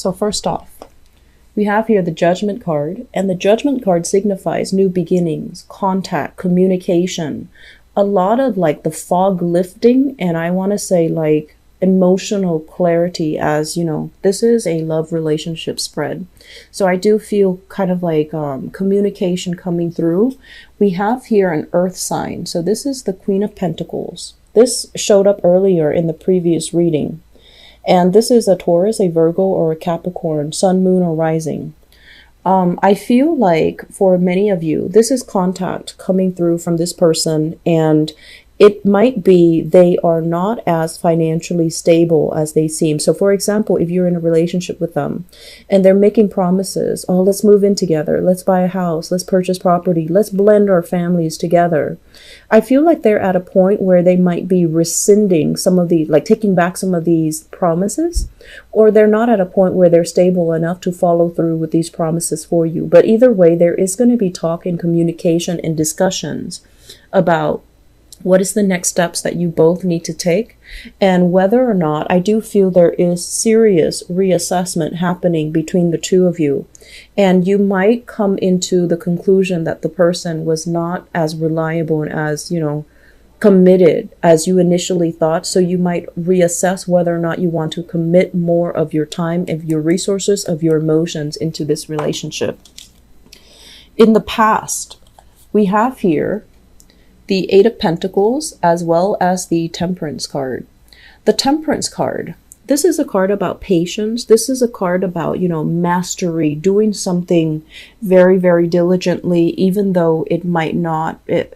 So first off, we have here the Judgment card, and the Judgment card signifies new beginnings, contact, communication, a lot of like the fog lifting, and I want to say like emotional clarity, as you know, this is a love relationship spread. So I do feel kind of like communication coming through. We have here an earth sign. So this is the Queen of Pentacles. This showed up earlier in the previous reading. And this is a Taurus, a Virgo, or a Capricorn, sun, moon, or rising. I feel like for many of you, this is contact coming through from this person, and it might be they are not as financially stable as they seem. So for example, if you're in a relationship with them and they're making promises, oh, let's move in together, let's buy a house, let's purchase property, let's blend our families together. I feel like they're at a point where they might be rescinding some of the, like taking back some of these promises, or they're not at a point where they're stable enough to follow through with these promises for you. But either way, there is going to be talk and communication and discussions about what is the next steps that you both need to take, and whether or not, I do feel there is serious reassessment happening between the two of you. And you might come into the conclusion that the person was not as reliable and as, you know, committed as you initially thought. So you might reassess whether or not you want to commit more of your time, of your resources, of your emotions into this relationship. In the past, we have here the Eight of Pentacles, as well as the Temperance card. The Temperance card, this is a card about patience. This is a card about, you know, mastery, doing something very, very diligently, even though it might not, it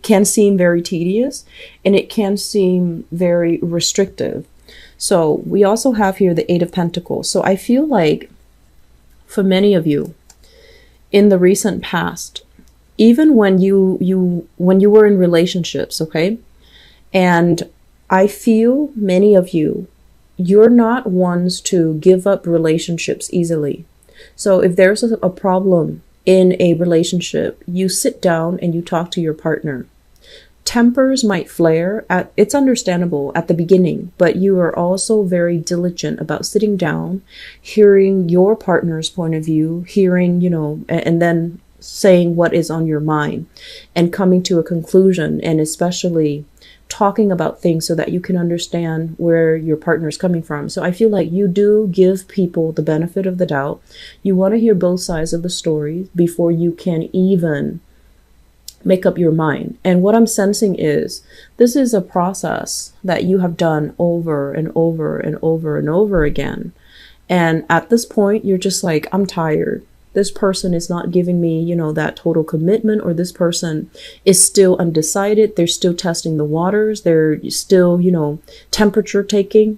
can seem very tedious, and it can seem very restrictive. So we also have here the Eight of Pentacles. So I feel like for many of you in the recent past, even when you were in relationships, okay? And I feel many of you, you're not ones to give up relationships easily. So if there's a problem in a relationship, you sit down and you talk to your partner. Tempers might flare, it's understandable at the beginning, but you are also very diligent about sitting down, hearing your partner's point of view, hearing, you know, and then saying what is on your mind and coming to a conclusion, and especially talking about things so that you can understand where your partner is coming from. So I feel like you do give people the benefit of the doubt. You want to hear both sides of the story before you can even make up your mind. And what I'm sensing is this is a process that you have done over and over and over and over again. And at this point, you're just like, I'm tired. This person is not giving me, you know, that total commitment, or this person is still undecided. They're still testing the waters. They're still, you know, temperature taking.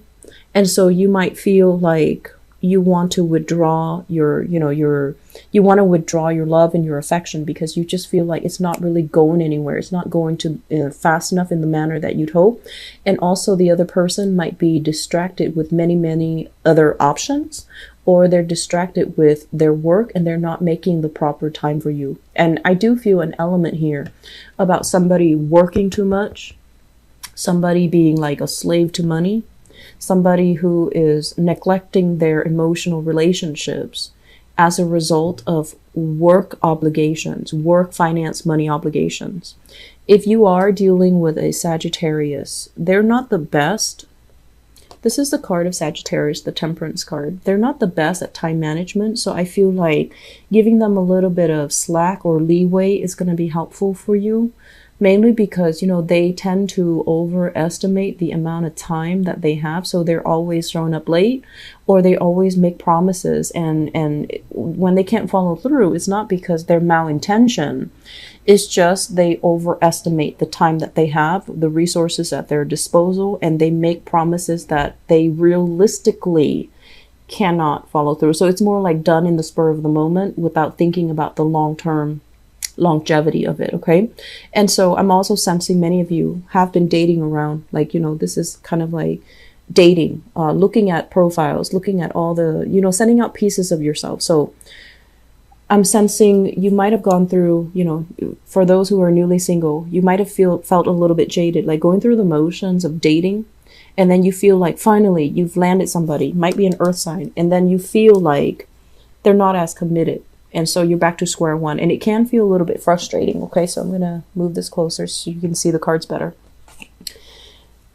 And so you might feel like you want to withdraw you want to withdraw your love and your affection, because you just feel like it's not really going anywhere. It's not going to fast enough in the manner that you'd hope. And also the other person might be distracted with many, many other options, or they're distracted with their work and they're not making the proper time for you. And I do feel an element here about somebody working too much, somebody being like a slave to money, somebody who is neglecting their emotional relationships as a result of work obligations, work, finance, money obligations. If you are dealing with a Sagittarius, they're not the best. This is the card of Sagittarius, the Temperance card. They're not the best at time management. So I feel like giving them a little bit of slack or leeway is going to be helpful for you. Mainly because, you know, they tend to overestimate the amount of time that they have. So they're always showing up late, or they always make promises. And when they can't follow through, it's not because they're malintention. It's just they overestimate the time that they have, the resources at their disposal, and they make promises that they realistically cannot follow through. So it's more like done in the spur of the moment without thinking about the long-term longevity of it. Okay. And so I'm also sensing many of you have been dating around, like, you know, this is kind of like dating, looking at profiles, looking at all the, you know, sending out pieces of yourself. So I'm sensing you might have gone through, you know, for those who are newly single, you might have felt a little bit jaded, like going through the motions of dating And then you feel like finally you've landed somebody, might be an earth sign, and then you feel like they're not as committed. And so you're back to square one. And it can feel a little bit frustrating. Okay, so I'm going to move this closer so you can see the cards better.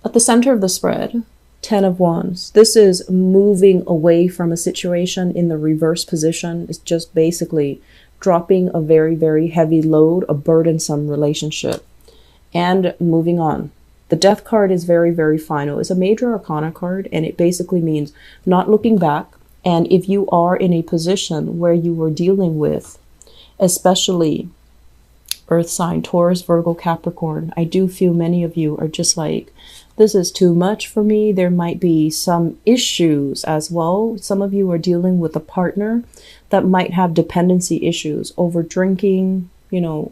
At the center of the spread, 10 of Wands. This is moving away from a situation in the reverse position. It's just basically dropping a very, very heavy load, a burdensome relationship, and moving on. The Death card is very, very final. It's a major arcana card, and it basically means not looking back. And if you are in a position where you were dealing with, especially earth sign, Taurus, Virgo, Capricorn, I do feel many of you are just like, this is too much for me. There might be some issues as well. Some of you are dealing with a partner that might have dependency issues over drinking, you know,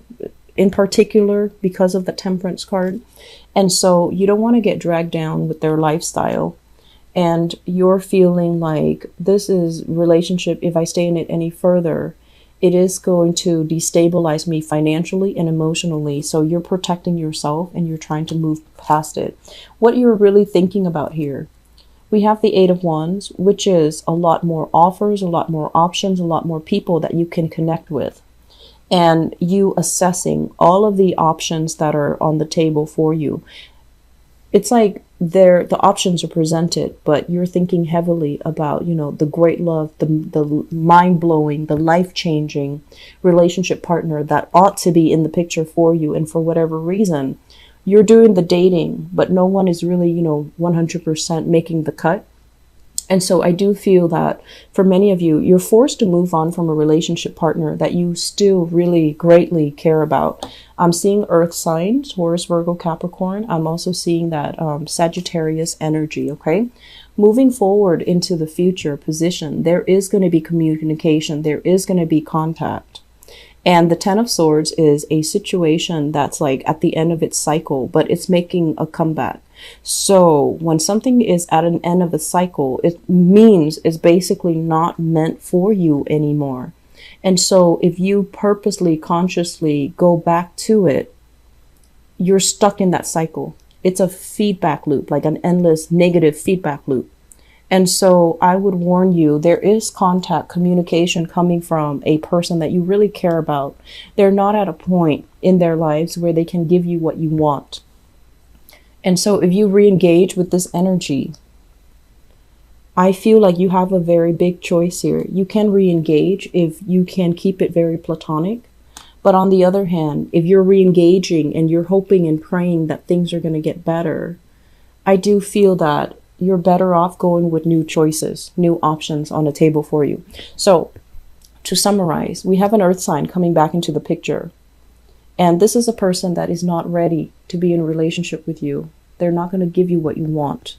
in particular because of the Temperance card. And so you don't want to get dragged down with their lifestyle. And you're feeling like this is relationship, if I stay in it any further, it is going to destabilize me financially and emotionally. So you're protecting yourself and you're trying to move past it. What you're really thinking about here, we have the 8 of Wands, which is a lot more offers, a lot more options, a lot more people that you can connect with. And you assessing all of the options that are on the table for you. It's like the options are presented, but you're thinking heavily about, you know, the great love, the mind-blowing, the life-changing relationship partner that ought to be in the picture for you. And for whatever reason, you're doing the dating, but no one is really, you know, 100% making the cut. And so I do feel that for many of you, you're forced to move on from a relationship partner that you still really greatly care about. I'm seeing earth signs, Taurus, Virgo, Capricorn. I'm also seeing that Sagittarius energy, okay? Moving forward into the future position, there is going to be communication. There is going to be contact. And the 10 of Swords is a situation that's like at the end of its cycle, but it's making a comeback. So when something is at an end of a cycle, it means it's basically not meant for you anymore. And so if you purposely, consciously go back to it, you're stuck in that cycle. It's a feedback loop, like an endless negative feedback loop. And so I would warn you, there is contact, communication coming from a person that you really care about. They're not at a point in their lives where they can give you what you want. And so if you re-engage with this energy, I feel like you have a very big choice here. You can re-engage if you can keep it very platonic. But on the other hand, if you're re-engaging and you're hoping and praying that things are going to get better, I do feel that you're better off going with new choices, new options on the table for you. So to summarize, we have an earth sign coming back into the picture. And this is a person that is not ready to be in a relationship with you. They're not going to give you what you want.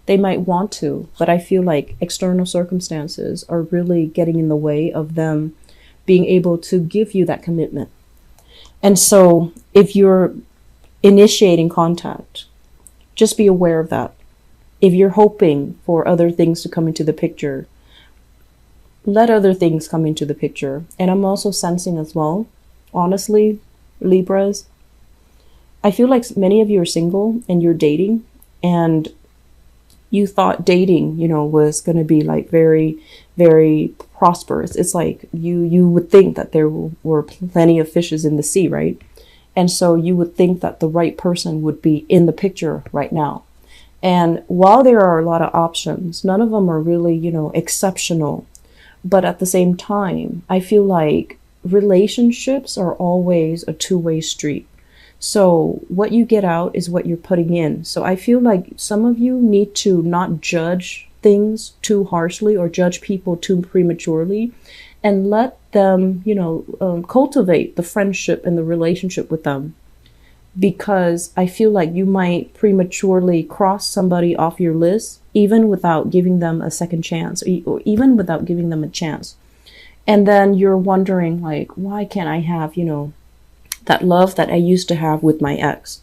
They might want to, but I feel like external circumstances are really getting in the way of them being able to give you that commitment. And so if you're initiating contact, just be aware of that. If you're hoping for other things to come into the picture, let other things come into the picture. And I'm also sensing as well, honestly, Libras, I feel like many of you are single and you're dating, and you thought dating, you know, was going to be like very, very prosperous. It's like you would think that there were plenty of fishes in the sea, right? And so you would think that the right person would be in the picture right now. And while there are a lot of options, none of them are really, you know, exceptional. But at the same time, I feel like relationships are always a two-way street. So what you get out is what you're putting in. So I feel like some of you need to not judge things too harshly or judge people too prematurely, and let them, you know, cultivate the friendship and the relationship with them. Because I feel like you might prematurely cross somebody off your list, even without giving them a second chance, or even without giving them a chance. And then you're wondering, like, why can't I have, you know, that love that I used to have with my ex?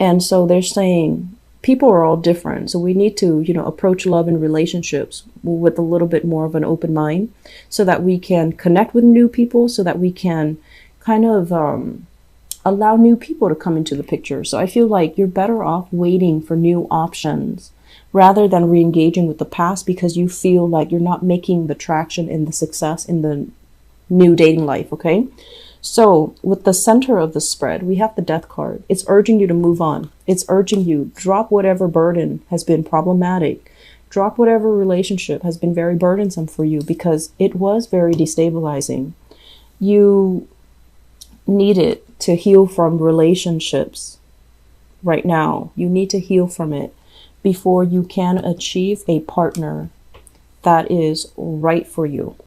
And so they're saying people are all different. So we need to, you know, approach love and relationships with a little bit more of an open mind, so that we can connect with new people, so that we can kind of allow new people to come into the picture. So I feel like you're better off waiting for new options rather than re-engaging with the past because you feel like you're not making the traction and the success in the new dating life, okay? So with the center of the spread, we have the Death card. It's urging you to move on. It's urging you, drop whatever burden has been problematic. Drop whatever relationship has been very burdensome for you because it was very destabilizing. You needed to heal from relationships right now. You need to heal from it before you can achieve a partner that is right for you.